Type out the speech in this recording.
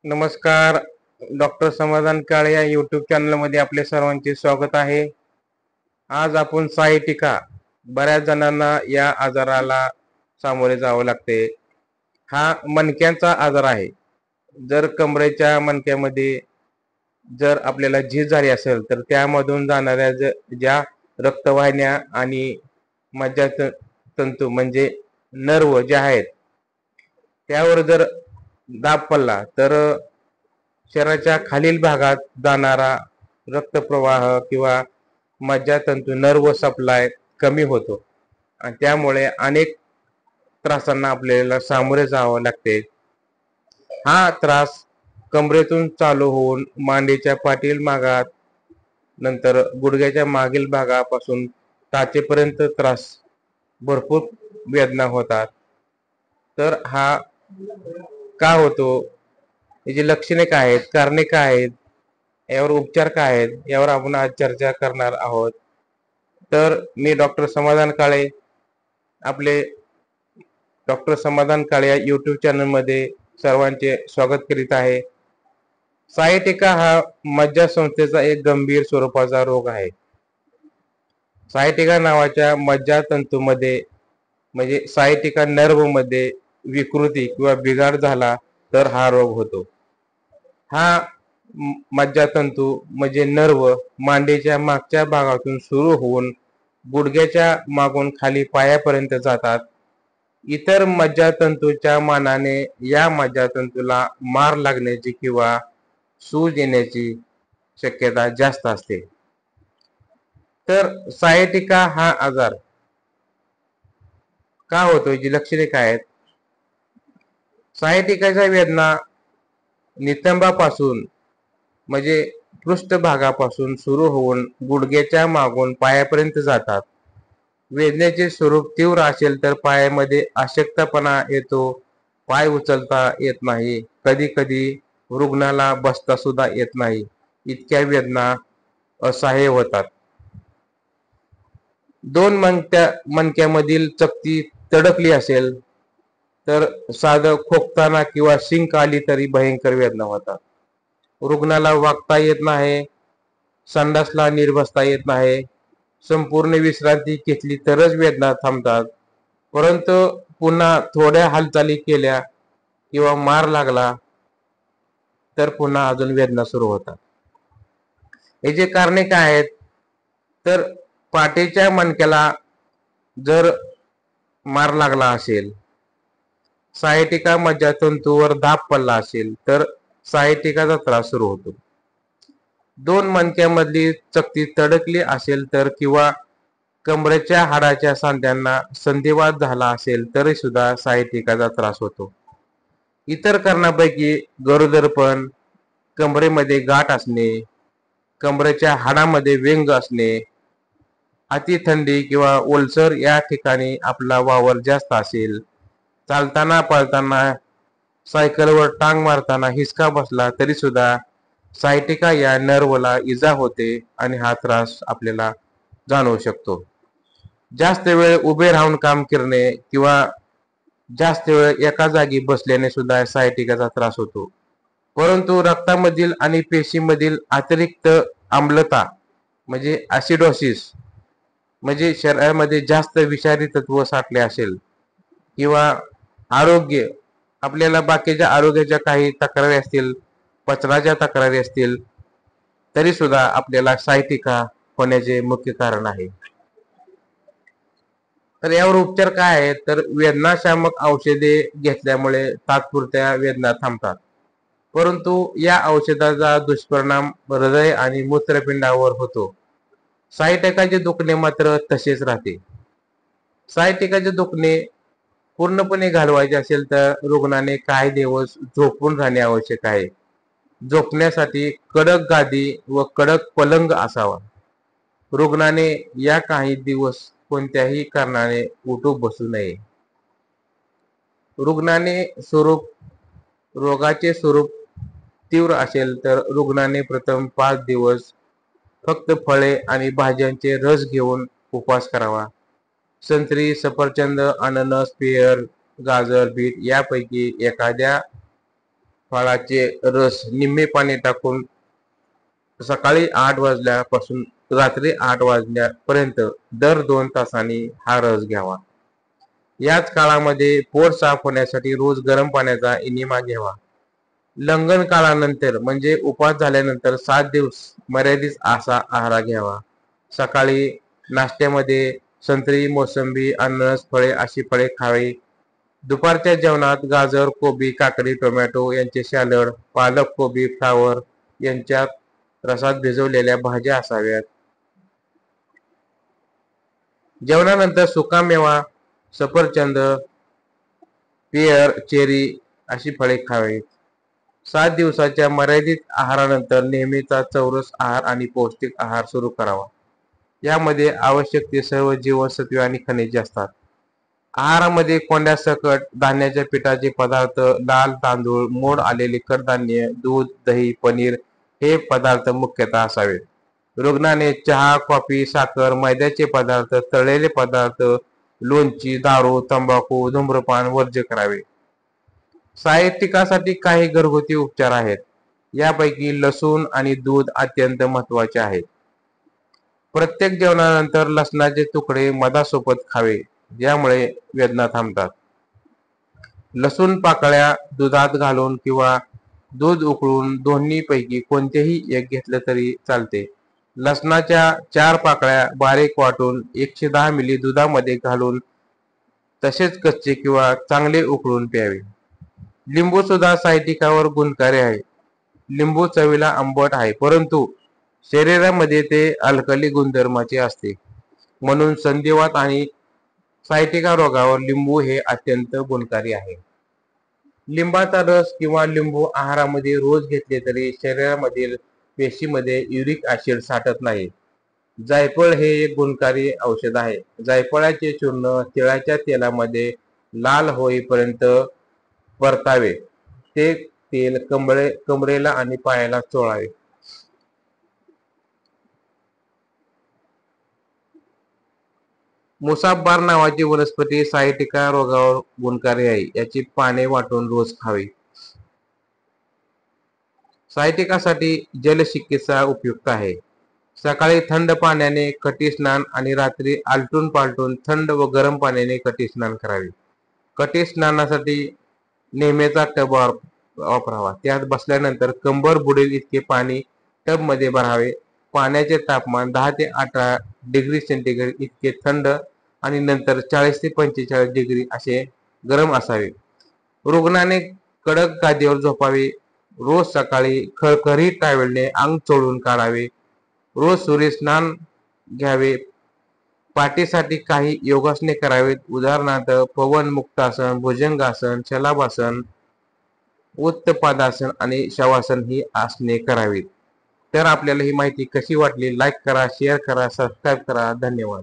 नमस्कार. डॉक्टर समाधान काळे या यूट्यूब चॅनलमध्ये आपले सर्वांचे स्वागत आहे. आज आपण सायटिका, बऱ्याच जणांना या आजाराला सामोरे जावं लागते. हा मणक्यांचा आजार आहे. जर कमरेच्या मणक्यामध्ये जर आपल्याला झीज झाली असेल तर त्यामधून जाणाऱ्या ज्या रक्तवाहिन्या आणि मज्जातंतू म्हणजे नर्व जे आहेत त्यावर जर दाब पडला तर शरीराच्या खालील भागात जाणारा रक्तप्रवाह किंवा मज्जातंतू नर्व सप्लाय कमी होतो आणि त्यामुळे अनेक त्रासांना आपल्याला सामोरे जावं लागते. हा त्रास कमरेतून चालू होऊन मांडीच्या पाठील भागात नंतर गुडघ्याच्या मागील भागापासून टाचेपर्यंत त्रास भरपूर वेदना होतात. तर हा का होतो, याची लक्षणे काय आहेत, कारणे काय आहेत, यावर उपचार काय आहेत, यावर आपण आज चर्चा करणार आहोत. तर मी डॉक्टर समाधान काळे आपले डॉक्टर समाधान काळे या यूट्यूब चॅनलमध्ये सर्वांचे स्वागत करीत आहे. सायटिका हा मज्जासंस्थेचा एक गंभीर स्वरूपाचा रोग आहे. सायटिका नावाच्या मज्जातंतूमध्ये म्हणजे सायटिका नर्व मध्ये विकृती किंवा बिघाड झाला तर हा रोग होतो. हा मज्जातंतू म्हणजे नर्व मांडीच्या मागच्या भागातून सुरू होऊन गुडघ्याच्या मागून खाली पायापर्यंत जातात. इतर मज्जातंतूच्या मानाने या मज्जातंतूला मार लागण्याची किंवा सूज येण्याची शक्यता जास्त असते. तर सायटिका हा आजार का होतो, जी लक्षणे काय आहेत? सायटिकाच्या वेदना नितंबापासून म्हणजे पृष्ठभागापासून सुरू होऊन गुडघ्याच्या मागून पायापर्यंत जातात. वेदनेचे स्वरूप तीव्र असेल तर पायामध्ये अशक्तपणा येतो, पाय उचलता येत नाही, कधी कधी रुग्णाला बसता सुद्धा येत नाही, इतक्या वेदना असह्य होतात. दोन मणक्यामधील चकती तडकली असेल तर साधं खोकताना किंवा शिंक आली तरी भयंकर वेदना होतात. रुग्णाला वागता येत नाही, संडासला नीट बसता येत नाही, संपूर्ण विश्रांती घेतली तरच वेदना थांबतात. परंतु पुन्हा थोड्या हालचाली केल्या किंवा मार लागला तर पुन्हा अजून वेदना सुरू होतात. याचे कारणे काय आहेत? तर पाठीच्या मणक्याला जर मार लागला असेल, सायटिका मज्जातंतूवर दाब पडला असेल तर सायटिकाचा त्रास सुरू होतो. दोन मणक्यामधली चकती तडकली असेल तर किंवा कमरेच्या हाडाच्या सांध्यांना संधिवात झाला असेल तरी सुद्धा सायटिकाचा त्रास होतो. इतर कारणापैकी गरोदरपण, कमरेमध्ये गाठ असणे, कमरेच्या हाडामध्ये व्यंग असणे, अति थंडी किंवा ओलसर या ठिकाणी आपला वावर जास्त असेल, चालताना पळताना सायकलवर टांग मारताना हिसका बसला तरी सुद्धा सायटिका या नर्वला इजा होते आणि हा त्रास आपल्याला जाणवू शकतो. जास्त वेळ उभे राहून काम करणे किंवा जास्त वेळ एका जागी बसल्याने सुद्धा सायटिकाचा त्रास होतो. परंतु रक्तामधील आणि पेशीमधील अतिरिक्त आम्लता म्हणजे ऍसिडोसिस म्हणजे शरीरामध्ये जास्त विषारी तत्व साठले असेल किंवा आरोग्य आपल्याला बाकीच्या आरोग्याच्या काही तक्रारी असतील, पचनाच्या तक्रारी असतील, तरी सुद्धा आपल्याला सायटिका होण्याचे मुख्य कारण आहे. तर यावर उपचार काय आहेत? तर वेदनाशामक औषधे घेतल्यामुळे तात्पुरत्या वेदना थांबतात, परंतु या औषधाचा दुष्परिणाम हृदय आणि मूत्रपिंडावर होतो. सायटिकाचे दुखणे मात्र तसेच राहते. सायटिकाचे दुखणे पूर्णपणे घालवायचे असेल तर रुग्णाने काही दिवस झोपून राहणे आवश्यक आहे. झोपण्यासाठी कडक गादी व कडक पलंग असावा. रुग्णाने या काही दिवस कोणत्याही कारणाने उठू बसू नये. रोगाचे स्वरूप तीव्र असेल तर रुग्णाने प्रथम 5 दिवस फक्त फळे आणि भाज्यांचे रस घेऊन उपवास करावा. संत्री, सफरचंद, अननस, पेयर, गाजर, बीट यापैकी एखाद्या फळाचे रस निम्मे पाणी टाकून सकाळी 8 वाजल्यापासून रात्री 8 वाजल्यापर्यंत दर 2 तासांनी हा रस घ्यावा. याच काळामध्ये पोट साफ होण्यासाठी रोज गरम पाण्याचा इनिमा घ्यावा. लंघन काळानंतर म्हणजे उपवास झाल्यानंतर 7 दिवस मर्यादित असा आहार घ्यावा. सकाळी नाश्त्यामध्ये संत्री, मोसंबी, अननस, फळे अशी फळे खावी. दुपारच्या जेवणात गाजर, कोबी, काकडी, टोमॅटो यांचे सॅलड, पालक, कोबी, फ्लावर यांच्या रसात भिजवलेल्या भाज्या असाव्यात. जेवणानंतर सुकामेवा, सफरचंद, पेयर, चेरी अशी फळे खावीत. 7 दिवसाच्या मर्यादित आहारानंतर नेहमीचा चौरस आहार आणि पौष्टिक आहार सुरू करावा. यामध्ये आवश्यक ते सर्व जीवनसत्वे आणि खनिजे असतात. आहारामध्ये कोंड्यासकट धान्याच्या पिठाचे पदार्थ, लाल तांदूळ, मोड आलेले कडधान्य, दूध, दही, पनीर हे पदार्थ मुख्यतः असावेत. रुग्णाने चहा, कॉफी, साखर, मैद्याचे पदार्थ, तळलेले पदार्थ, लोणची, दारू, तंबाखू, धूम्रपान वर्ज्य करावे. साहित्यिकासाठी काही घरगुती उपचार आहेत. यापैकी लसूण आणि दूध अत्यंत महत्वाचे आहेत. प्रत्येक जेवणानंतर लसणाचे तुकडे मधासोबत खावे, ज्यामुळे वेदना थांबतात. लसूण पाकळ्या दुधात घालून किंवा दूध उकळून दोन्हीपैकी कोणतेही एक घेतले तरी चालते. लसणाच्या 4 पाकळ्या बारीक वाटून 110 मिली दुधामध्ये घालून तसेच कच्चे किंवा चांगले उकळून प्यावे. लिंबू सुद्धा साहित्यिकावर गुणकारी आहे. लिंबू चवीला आंबट आहे, परंतु शरीरामध्ये ते अल्कली गुणधर्माचे असते. म्हणून संधिवात आणि सायटिका रोगावर लिंबू हे अत्यंत गुणकारी आहे. लिंबाचा रस किंवा लिंबू आहारामध्ये रोज घेतले तरी शरीरामधील पेशीमध्ये युरिक ऍसिड साठत नाही. जायफळ हे एक गुणकारी औषध आहे. जायफळाचे चूर्ण तिळाच्या तेलामध्ये लाल होईपर्यंत परतावे. ते तेल कमरेला आणि पायाला चोळावे. मुसाब्बार नावाची वनस्पती सायटिका रोगावर गुणकारी आहे. याची पाने वाटून रोज खावी. सायटिकासाठी जलचिकित्सा उपयुक्त आहे. सकाळी थंड पाण्याने कटी स्नान आणि रात्री आलटून पालटून थंड व गरम पाण्याने कटी स्नान करावे. कटी स्नानासाठी नेहमीचा टब वापरावा. त्यात बसल्यानंतर कंबर बुडेल इतके पाणी टब मध्ये भरावे. पाण्याचे तापमान 10 ते 18 डिग्री सेंटीग्रेड इतके थंड आणि नंतर 40 ते 45 डिग्री असे गरम असावे. रुग्णाने कडक गादीवर झोपावे. रोज सकाळी खळखळीत टॉवेलने अंग चोळून काढावे. रोज सूर्यस्नान घ्यावे. पाठीसाठी काही योगासने करावेत. उदाहरणार्थ पवन मुक्तासन, भुजंगासन, शलाभासन, उत्तपादासन आणि शवासन ही आसने करावीत. तर आपल्याला ही माहिती कशी वाटली? लाईक करा, शेअर करा, सबस्क्राईब करा. धन्यवाद.